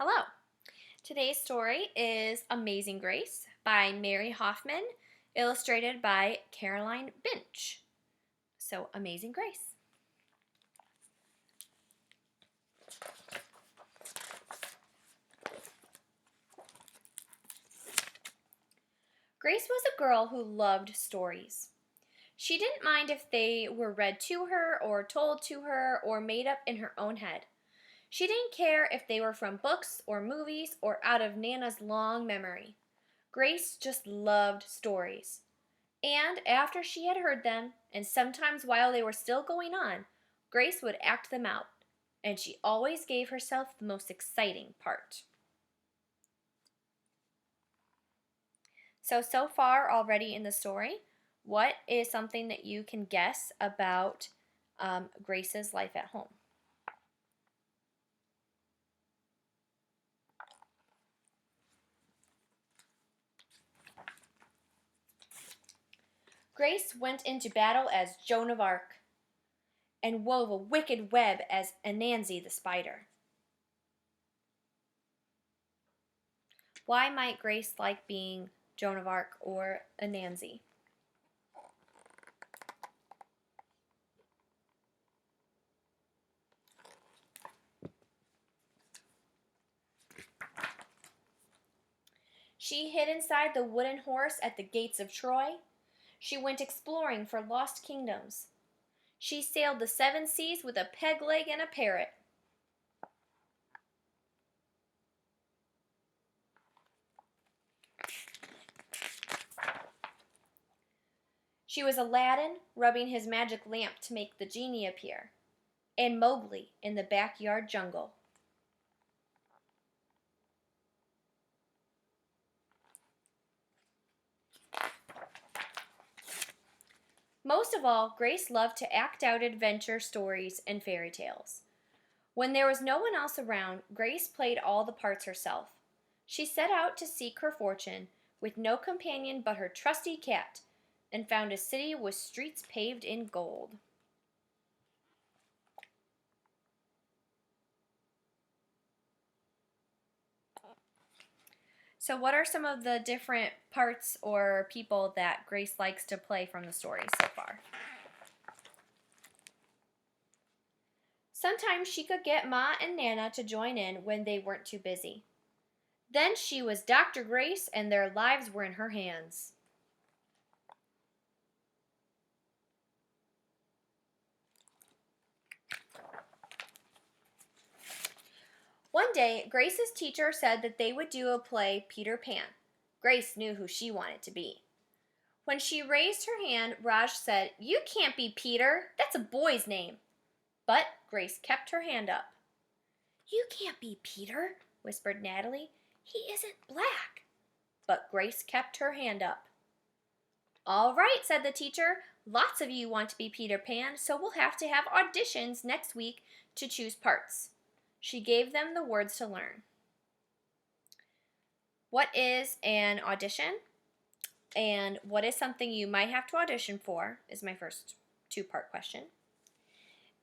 Hello. Today's story is Amazing Grace by Mary Hoffman, illustrated by Caroline Binch. So, Amazing Grace. Grace was a girl who loved stories. She didn't mind if they were read to her or told to her or made up in her own head. She didn't care if they were from books or movies or out of Nana's long memory. Grace just loved stories. And after she had heard them, and sometimes while they were still going on, Grace would act them out, and she always gave herself the most exciting part. So far already in the story, what is something that you can guess about Grace's life at home? Grace went into battle as Joan of Arc and wove a wicked web as Anansi the spider. Why might Grace like being Joan of Arc or Anansi? She hid inside the wooden horse at the gates of Troy. She went exploring for lost kingdoms. She sailed the 7 seas with a peg leg and a parrot. She was Aladdin, rubbing his magic lamp to make the genie appear, and Mowgli in the backyard jungle. Most of all, Grace loved to act out adventure stories and fairy tales. When there was no one else around, Grace played all the parts herself. She set out to seek her fortune, with no companion but her trusty cat, and found a city with streets paved in gold. So, what are some of the different parts or people that Grace likes to play from the story so far? Sometimes she could get Ma and Nana to join in when they weren't too busy. Then she was Dr. Grace and their lives were in her hands. One day, Grace's teacher said that they would do a play, Peter Pan. Grace knew who she wanted to be. When she raised her hand, Raj said, "You can't be Peter. That's a boy's name." But Grace kept her hand up. "You can't be Peter," whispered Natalie. "He isn't black." But Grace kept her hand up. "All right," said the teacher. "Lots of you want to be Peter Pan, so we'll have to have auditions next week to choose parts." She gave them the words to learn. What is an audition? And what is something you might have to audition for is my first 2-part question.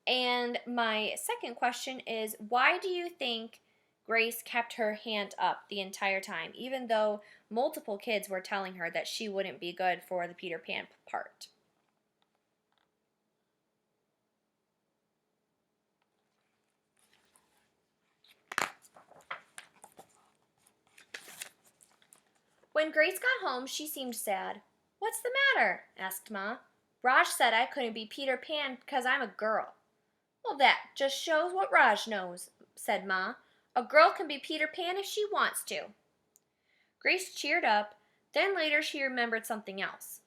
And my second question is, why do you think Grace kept her hand up the entire time, even though multiple kids were telling her that she wouldn't be good for the Peter Pan part? When Grace got home, she seemed sad. "What's the matter?" asked Ma. "Raj said I couldn't be Peter Pan because I'm a girl." "Well, that just shows what Raj knows," said Ma. "A girl can be Peter Pan if she wants to." Grace cheered up, then later she remembered something else.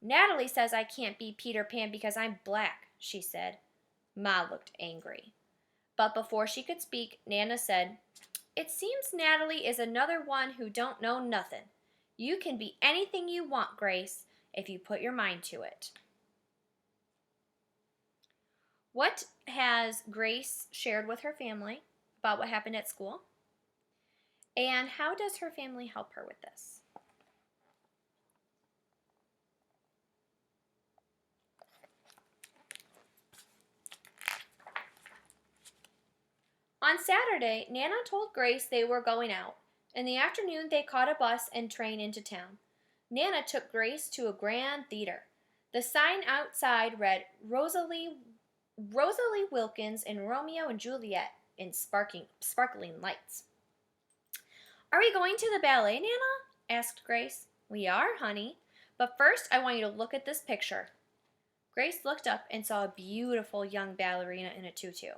"Natalie says I can't be Peter Pan because I'm black," she said. Ma looked angry. But before she could speak, Nana said, "It seems Natalie is another one who don't know nothing. You can be anything you want, Grace, if you put your mind to it." What has Grace shared with her family about what happened at school? And how does her family help her with this? On Saturday, Nana told Grace they were going out. In the afternoon, they caught a bus and train into town. Nana took Grace to a grand theater. The sign outside read Rosalie Wilkins in Romeo and Juliet in sparkling lights. Are we going to the ballet, Nana? Asked Grace. We are, honey. But first, I want you to look at this picture. Grace looked up and saw a beautiful young ballerina in a tutu.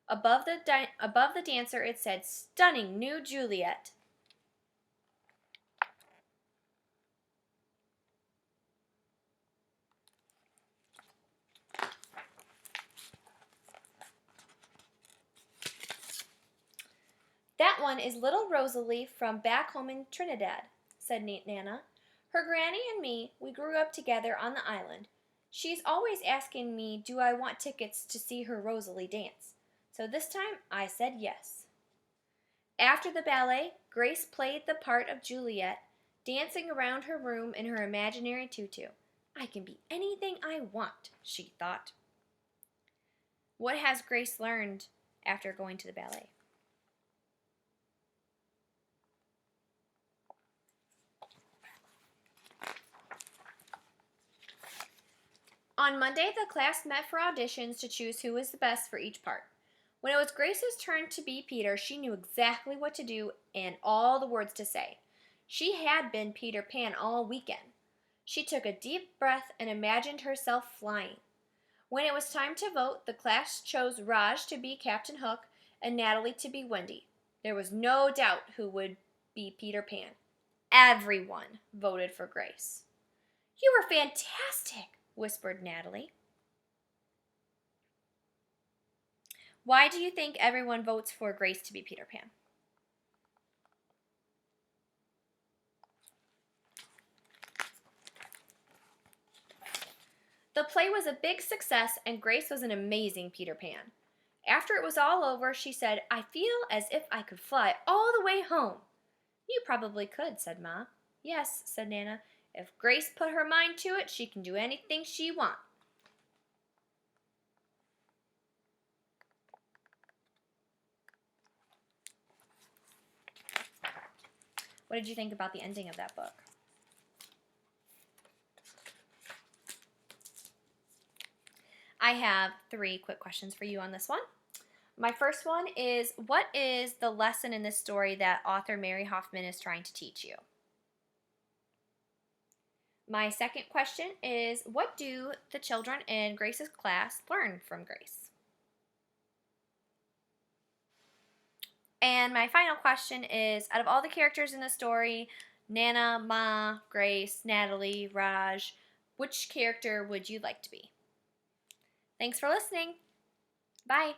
Above the dancer, it said, "Stunning new Juliet." That one is little Rosalie from back home in Trinidad, said Nana. Her granny and me, we grew up together on the island. She's always asking me, do I want tickets to see her Rosalie dance? So this time I said yes. After the ballet, Grace played the part of Juliet, dancing around her room in her imaginary tutu. I can be anything I want, she thought. What has Grace learned after going to the ballet? On Monday, the class met for auditions to choose who was the best for each part. When it was Grace's turn to be Peter, she knew exactly what to do and all the words to say. She had been Peter Pan all weekend. She took a deep breath and imagined herself flying. When it was time to vote, the class chose Raj to be Captain Hook and Natalie to be Wendy. There was no doubt who would be Peter Pan. Everyone voted for Grace. You were fantastic, whispered Natalie. Why do you think everyone votes for Grace to be Peter Pan? The play was a big success and Grace was an amazing Peter Pan. After it was all over, she said, I feel as if I could fly all the way home. You probably could, said Ma. Yes, said Nana. If Grace put her mind to it, she can do anything she wants. What did you think about the ending of that book? I have 3 quick questions for you on this one. My first one is, what is the lesson in this story that author Mary Hoffman is trying to teach you? My second question is, what do the children in Grace's class learn from Grace? And my final question is, out of all the characters in the story, Nana, Ma, Grace, Natalie, Raj, which character would you like to be? Thanks for listening. Bye.